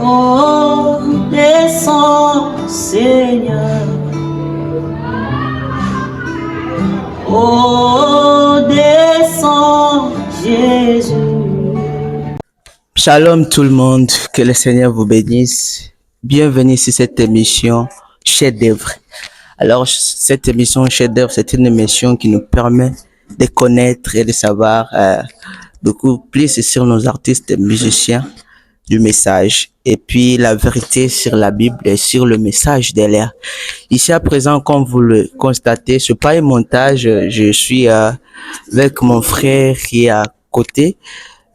Oh, descends, Seigneur. Oh, descends, Jésus. Shalom tout le monde, que le Seigneur vous bénisse. Bienvenue sur cette émission Chef-d'œuvre. Alors, cette émission Chef-d'œuvre, c'est une émission qui nous permet de connaître et de savoir beaucoup plus sur nos artistes et musiciens du message et puis la vérité sur la Bible et sur le message de l'air. Ici à présent, comme vous le constatez, c'est pas un montage, je suis avec mon frère qui est à côté,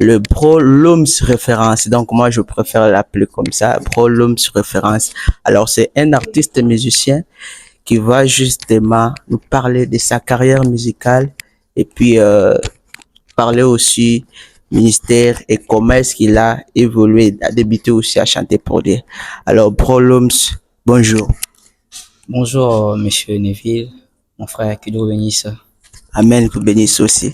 le Bro Looms Référence. Donc moi je préfère l'appeler comme ça, Bro Looms Référence. Alors c'est un artiste musicien qui va justement nous parler de sa carrière musicale et puis parler aussi ministère et comment est-ce qu'il a évolué, a débuté aussi à chanter pour Dieu. Alors, Bro Looms, bonjour. Bonjour, monsieur Neville, mon frère, que Dieu vous bénisse. Amen, que vous bénisse aussi.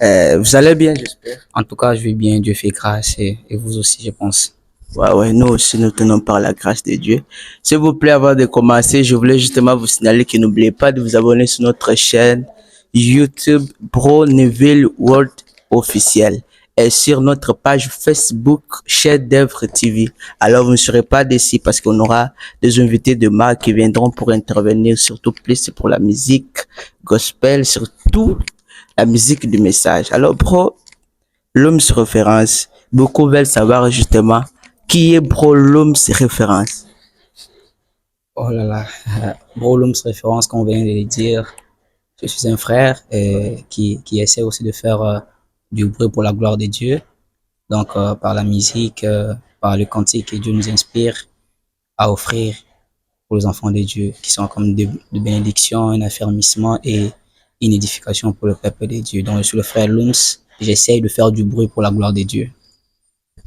Vous allez bien, j'espère? En tout cas, je vais bien, Dieu fait grâce et vous aussi, je pense. Ouais, nous aussi, nous tenons par la grâce de Dieu. S'il vous plaît, avant de commencer, je voulais justement vous signaler que n'oubliez pas de vous abonner sur notre chaîne YouTube Bro Neville World Officiel et sur notre page Facebook Chef-d'œuvre TV. Alors, vous ne serez pas déçus parce qu'on aura des invités de marque qui viendront pour intervenir, surtout plus pour la musique gospel, surtout la musique du message. Alors, Bro Looms Référence, beaucoup veulent savoir justement qui est Bro Looms Référence. Oh là là, Bro Looms Référence, comme on vient de le dire, je suis un frère qui essaie aussi de faire du bruit pour la gloire de Dieu. Donc, par la musique, par le cantique que Dieu nous inspire à offrir pour les enfants de Dieu, qui sont comme de bénédictions, un affermissement et une édification pour le peuple de Dieu. Donc, je suis le frère Looms, j'essaie de faire du bruit pour la gloire de Dieu.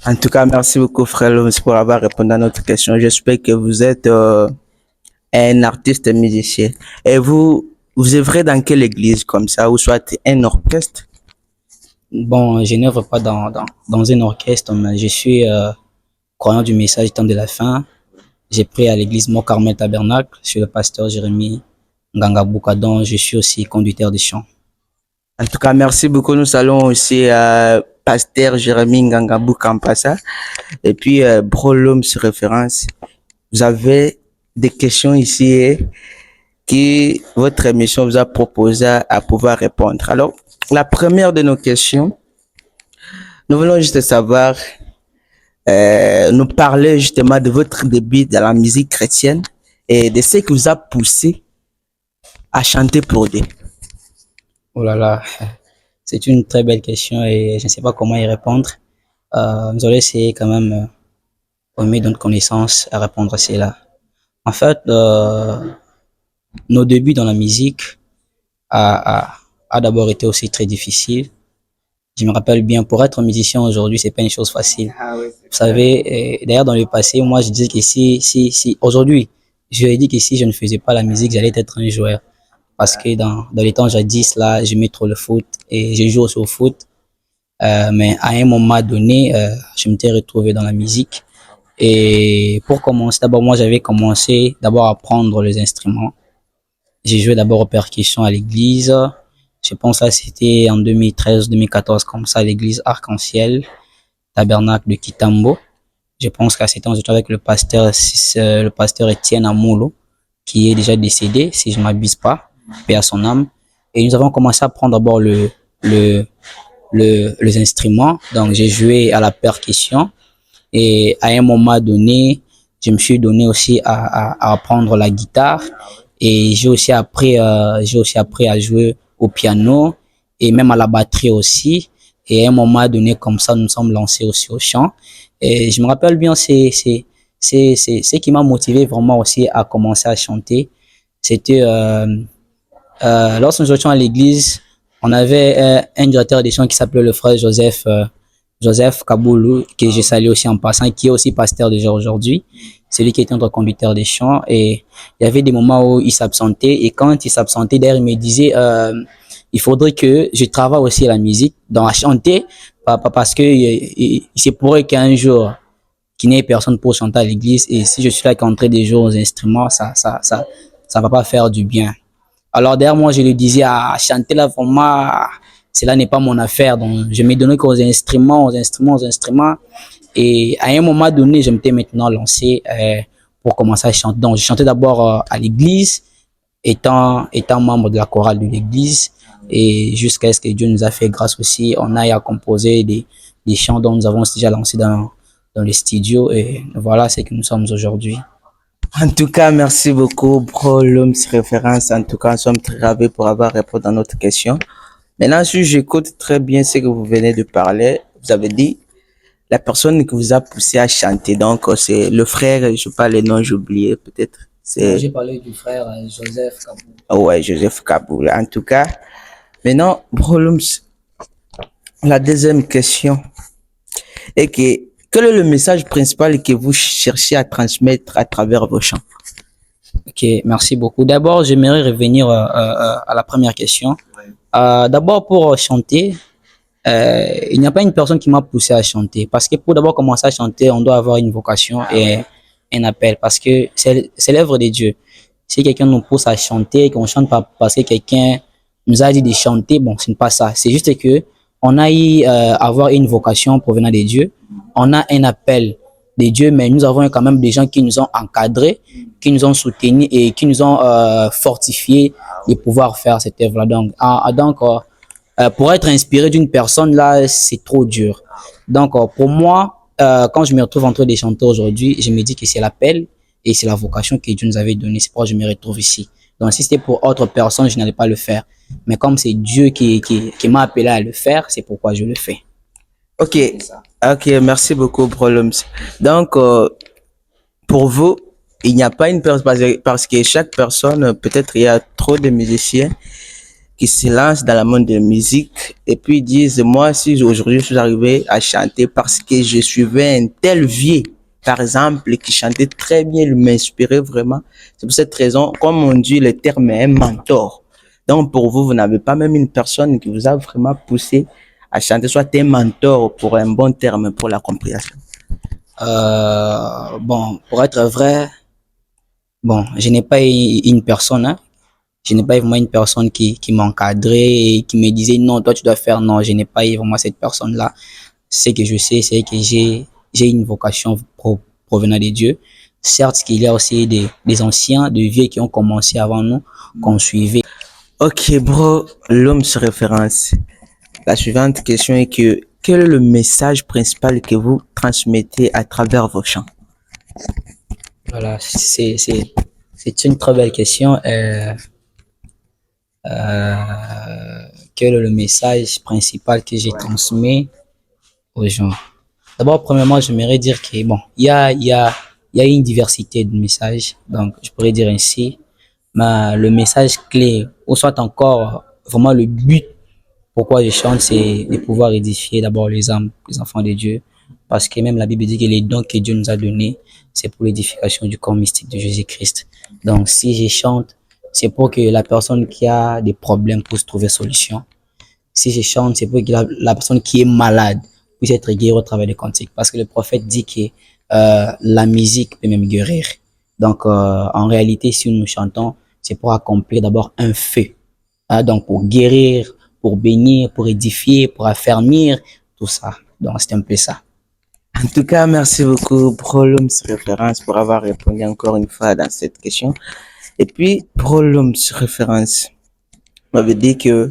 En tout cas, merci beaucoup, frère Looms, pour avoir répondu à notre question. J'espère que vous êtes un artiste musicien. Et vous œuvrez dans quelle église comme ça, ou soit un orchestre? Bon, je n'œuvre pas dans un orchestre, mais je suis croyant du message temps de la fin. J'ai pris à l'église Mont Carmel Tabernacle. Je suis le pasteur Jérémie Ngangabouka, dont je suis aussi conducteur de chant. En tout cas, merci beaucoup. Nous allons aussi pasteur Jérémie Ngangabouka Kampasa. Et puis, Bro Looms Référence. Vous avez des questions ici que votre émission vous a proposé à pouvoir répondre. Alors, la première de nos questions, nous voulons juste savoir, nous parler justement de votre début dans la musique chrétienne et de ce qui vous a poussé à chanter pour Dieu. Oh là là, c'est une très belle question et je ne sais pas comment y répondre. Nous allons essayer quand même, au mieux de notre connaissance, à répondre à cela. En fait, nos débuts dans la musique a d'abord été aussi très difficile. Je me rappelle bien, pour être musicien aujourd'hui, c'est pas une chose facile. Vous savez, d'ailleurs dans le passé, moi je disais que si aujourd'hui, je lui ai dit que si je ne faisais pas la musique, j'allais être un joueur. Parce que dans les temps jadis, là, j'aimais trop le foot et je joue aussi au foot. Mais à un moment donné, je m'étais retrouvé dans la musique. Et pour commencer, d'abord, moi, j'avais commencé d'abord à apprendre les instruments. J'ai joué d'abord aux percussions à l'église. Je pense que c'était en 2013-2014, comme ça, à l'église Arc-en-Ciel, tabernacle de Kitambo. Je pense qu'à ce temps, j'étais avec le pasteur Étienne Amolo, qui est déjà décédé, si je ne m'abuse pas, paix à son âme. Et nous avons commencé à apprendre d'abord les instruments. Donc, j'ai joué à la percussion. Et à un moment donné, je me suis donné aussi à apprendre la guitare. Et j'ai aussi appris à jouer au piano et même à la batterie aussi. Et à un moment donné, comme ça, nous nous sommes lancés aussi au chant. Et je me rappelle bien, c'est ce qui m'a motivé vraiment aussi à commencer à chanter. C'était lorsque nous étions à l'église, on avait un directeur des chants qui s'appelait le frère Joseph Kaboulou, que je salue aussi en passant, qui est aussi pasteur déjà aujourd'hui. C'est lui qui était notre conducteur des chants. Et il y avait des moments où il s'absentait. Et quand il s'absentait, d'ailleurs, il me disait, il faudrait que je travaille aussi à la musique, dans à chanter, parce que il se pourrait qu'un jour, qui n'est personne pour chanter à l'église. Et si je suis là qu'en train de jouer aux instruments, ça va pas faire du bien. Alors d'ailleurs, moi, je le disais, à chanter là, vraiment, cela n'est pas mon affaire. Donc, je me donnais qu'aux instruments, aux instruments, aux instruments. Et à un moment donné, je m'étais maintenant lancé pour commencer à chanter. Donc, je chantais d'abord à l'église, étant membre de la chorale de l'église. Et jusqu'à ce que Dieu nous a fait grâce aussi, on a à composer des chants dont nous avons déjà lancé dans les studios. Et voilà ce que nous sommes aujourd'hui. En tout cas, merci beaucoup, Bro Lums Référence. En tout cas, nous sommes très ravis pour avoir répondu à notre question. Maintenant, si j'écoute très bien ce que vous venez de parler, vous avez dit la personne qui vous a poussé à chanter. Donc, c'est le frère, je sais pas le nom, j'ai oublié peut-être. J'ai parlé du frère Joseph Kabou. Ouais, Joseph Kabou. En tout cas, maintenant, Bro Lums, la deuxième question est que quel est le message principal que vous cherchez à transmettre à travers vos chants? Ok, merci beaucoup. D'abord, j'aimerais revenir à la première question. D'abord, pour chanter, il n'y a pas une personne qui m'a poussé à chanter. Parce que pour d'abord commencer à chanter, on doit avoir une vocation et un appel. Parce que c'est l'œuvre de Dieu. Si quelqu'un nous pousse à chanter, qu'on chante pas parce que quelqu'un nous a dit de chanter, bon, ce n'est pas ça. C'est juste que on a eu avoir une vocation provenant de Dieu. On a un appel de Dieu, mais nous avons quand même des gens qui nous ont encadrés, qui nous ont soutenus et qui nous ont fortifiés de pouvoir faire cette œuvre-là. Donc, pour être inspiré d'une personne, là, c'est trop dur. Donc, pour moi, quand je me retrouve entre des chanteurs aujourd'hui, je me dis que c'est l'appel et c'est la vocation que Dieu nous avait donnée. C'est pourquoi je me retrouve ici. Donc, si c'était pour autre personne, je n'allais pas le faire. Mais comme c'est Dieu qui m'a appelé à le faire, c'est pourquoi je le fais. Ok, ok, merci beaucoup, Brolums. Donc, pour vous, il n'y a pas une personne, parce que chaque personne, peut-être il y a trop de musiciens qui se lancent dans le monde de la musique et puis ils disent, moi, si aujourd'hui je suis arrivé à chanter parce que je suivais un tel vieux, par exemple, qui chantait très bien, il m'inspirait vraiment. C'est pour cette raison, comme on dit, le terme est un mentor. Donc, pour vous, vous n'avez pas même une personne qui vous a vraiment poussé à chanter, soit un mentor pour un bon terme pour la compréhension. Bon, pour être vrai, bon, je n'ai pas une personne, hein. Je n'ai pas vraiment une personne qui m'encadrait et qui me disait non, toi tu dois faire. Non, je n'ai pas vraiment cette personne-là. Ce que je sais, c'est que j'ai une vocation provenant de Dieu. Certes, qu'il y a aussi des anciens, des vieux qui ont commencé avant nous, qu'on suivait. Ok, bro, l'homme se référence. La suivante question est que quel est le message principal que vous transmettez à travers vos chants? Voilà, c'est une très belle question. Quel est le message principal que j'ai transmis aux gens? D'abord, premièrement, j'aimerais dire que bon, il y a une diversité de messages, donc je pourrais dire ainsi, mais le message clé, ou soit encore vraiment le but pourquoi je chante, c'est de pouvoir édifier d'abord les âmes, les enfants de Dieu, parce que même la Bible dit que les dons que Dieu nous a donnés, c'est pour l'édification du corps mystique de Jésus-Christ. Donc, si je chante, c'est pour que la personne qui a des problèmes puisse trouver solution. Si je chante, c'est pour que la personne qui est malade puisse être guérie au travers des cantiques. Parce que le prophète dit que la musique peut même guérir. Donc, en réalité, si nous chantons, c'est pour accomplir d'abord un feu. Hein, donc, pour guérir, pour bénir, pour édifier, pour affermir, tout ça. Donc, c'est un peu ça. En tout cas, merci beaucoup, Brolums Référence, pour avoir répondu encore une fois dans cette question. Et puis, Brolums Référence, vous m'avez dit que,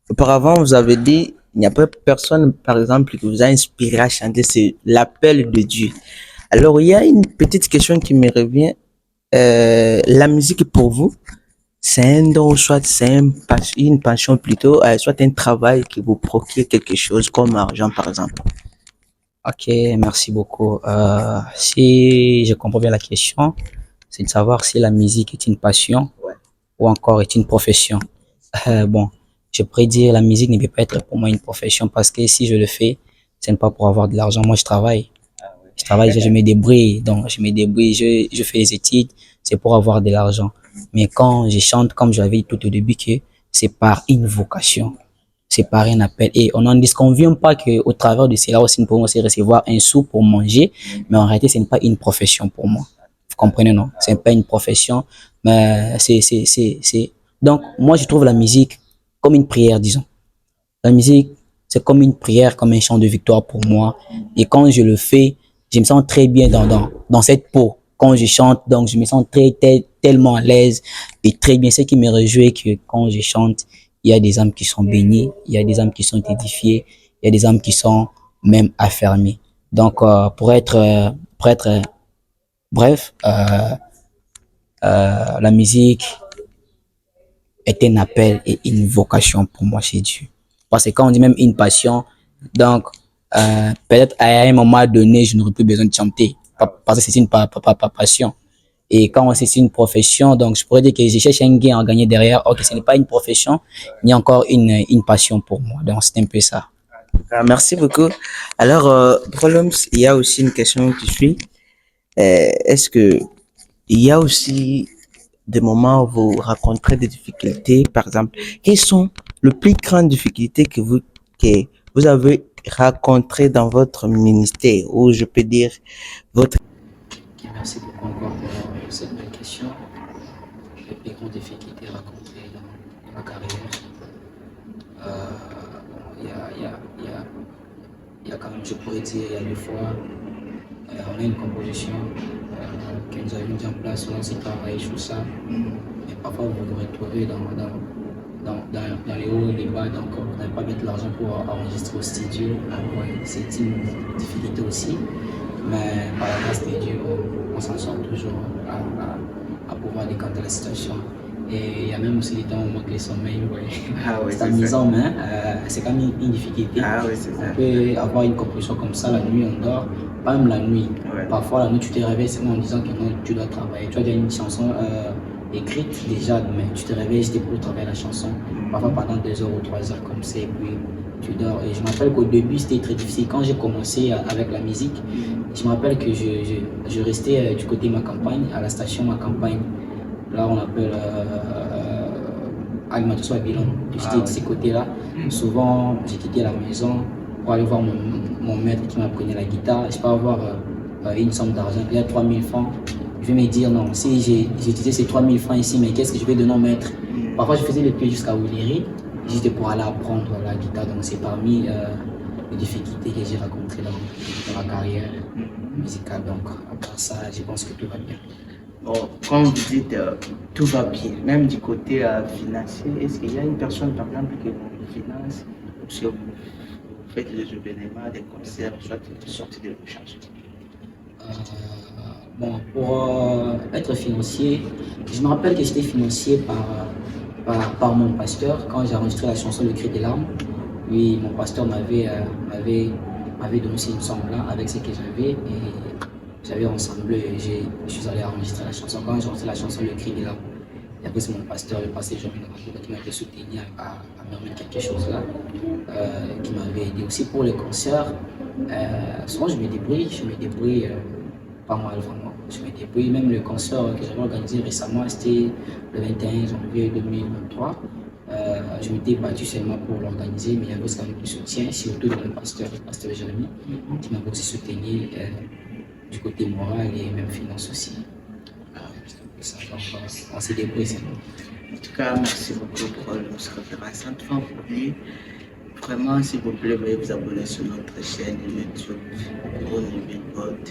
auparavant, vous avez dit, il n'y a pas personne, par exemple, qui vous a inspiré à chanter, c'est l'appel de Dieu. Alors, il y a une petite question qui me revient. La musique pour vous, c'est un don, soit c'est une passion plutôt, soit un travail qui vous procure quelque chose comme argent, par exemple. Ok, merci beaucoup. Si je comprends bien la question, c'est de savoir si la musique est une passion ou encore est une profession. Bon, je pourrais dire la musique ne peut pas être pour moi une profession parce que si je le fais, ce n'est pas pour avoir de l'argent. Moi, je travaille. Je travaille, je me débrouille. Donc, je me débrouille, je fais les études, c'est pour avoir de l'argent. Mais quand je chante, comme je l'avais dit tout au début, que c'est par une vocation. c'est pareil un appel. Et on n'en disconvient pas qu'au travers de cela aussi, nous pouvons aussi recevoir un sou pour manger, mais en réalité, ce n'est pas une profession pour moi. Vous comprenez, non? Ce n'est pas une profession, mais c'est... Donc, moi, je trouve la musique comme une prière, disons. La musique, c'est comme une prière, comme un chant de victoire pour moi. Et quand je le fais, je me sens très bien dans cette peau. Quand je chante, donc je me sens tellement à l'aise et très bien. Ce qui me réjouit que quand je chante, il y a des âmes qui sont bénies, il y a des âmes qui sont édifiées, il y a des âmes qui sont même affermies. Donc, bref, la musique est un appel et une vocation pour moi chez Dieu. Parce que quand on dit même une passion, donc peut-être à un moment donné, je n'aurai plus besoin de chanter parce que c'est une passion. Et quand c'est une profession, donc je pourrais dire que je cherche un gain à gagner derrière. Ok, ce n'est pas une profession, ni encore une passion pour moi. Donc c'est un peu ça. Merci beaucoup. Alors, Proloms, il y a aussi une question qui suit. Est-ce que il y a aussi des moments où vous rencontrez des difficultés, par exemple, quelles sont les plus grandes difficultés que vous avez rencontrées dans votre ministère, ou je peux dire votre... Merci beaucoup encore pour cette belle question. Les plus grandes difficultés rencontrées dans ma carrière. Il y a quand même, je pourrais dire, il y a 2 fois, on a une composition que nous avions mis en place, on s'est travaillé sur ça. Mais parfois, vous vous retrouvez dans les hauts et les bas, donc vous n'avez pas mettre l'argent pour enregistrer au studio. Ouais, c'est une difficulté aussi. Mais par la grâce de Dieu, on s'en sort toujours à pouvoir décanter la situation. Et il y a même aussi des temps où on manque le sommeil. Ouais. Ah ouais, c'est la mise en main, c'est quand même une difficulté. Ah ouais, c'est ça. On peut avoir une composition comme ça, la nuit on dort, pas même la nuit. Ouais. Parfois la nuit tu te réveilles seulement en disant que non, tu dois travailler. Tu as déjà une chanson écrite déjà, mais tu te réveilles juste pour travailler la chanson. Parfois pendant 2 heures ou 3 heures comme ça, et puis tu dors. Et je me rappelle qu'au début c'était très difficile. Quand j'ai commencé avec la musique, je me rappelle que je restais du côté de ma campagne, à la station ma campagne. Là, on appelle Agmatou à Bilon. J'étais de ces côtés-là. Souvent, j'ai quitté la maison pour aller voir mon maître qui m'apprenait la guitare. Je peux avoir une somme d'argent, il y a 3000 francs. Je vais me dire, non, si j'ai utilisé ces 3000 francs ici, mais qu'est-ce que je vais donner au maître? Parfois, je faisais les pieds jusqu'à Willery, juste pour aller apprendre la guitare. Donc, c'est parmi les difficultés que j'ai rencontrées dans ma carrière musicale. Donc, à part ça, je pense que tout va bien. Bon, quand vous dites tout va bien, même du côté financier, est-ce qu'il y a une personne, par exemple, qui vous finance, ou si vous faites des événements, des concerts, soit des sorties de vos chansons? Bon, pour être financier, je me rappelle que j'étais financier par mon pasteur quand j'ai enregistré la chanson Le Cri des larmes. Oui, mon pasteur m'avait donné aussi une somme là avec ce que j'avais. Et j'avais rassemblé et je suis allé enregistrer la chanson. Quand j'ai enregistré la chanson Le Cri des larmes, et après c'est mon pasteur, le pasteur Jean-Michel qui m'avait soutenu à me remettre quelque chose là, qui m'avait aidé aussi pour les concerts. Souvent je me débrouille pas mal vraiment. Je me débrouille, même le concert que j'avais organisé récemment, c'était le 21 janvier 2023. Je m'étais battu seulement pour l'organiser, mais il y avait aussi quand même du soutien, surtout de mon pasteur, le pasteur Jérémy, qui m'avait aussi soutenu du côté moral et même finance aussi. On s'est débrouillé. En tout cas, merci beaucoup pour notre référence. Enfin, vraiment, s'il vous plaît, veuillez vous abonner sur notre chaîne YouTube Billboard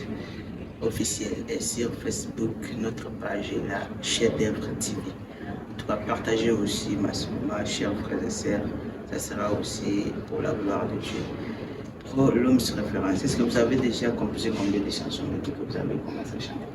officiel et sur Facebook, notre page est là, Chef d'œuvre TV. En tout cas, partagez aussi ma chère frères et sœurs, ça sera aussi pour la gloire de Dieu. Pour l'homme sur référence, est-ce que vous avez déjà composé combien de chansons depuis que vous avez commencé à chanter?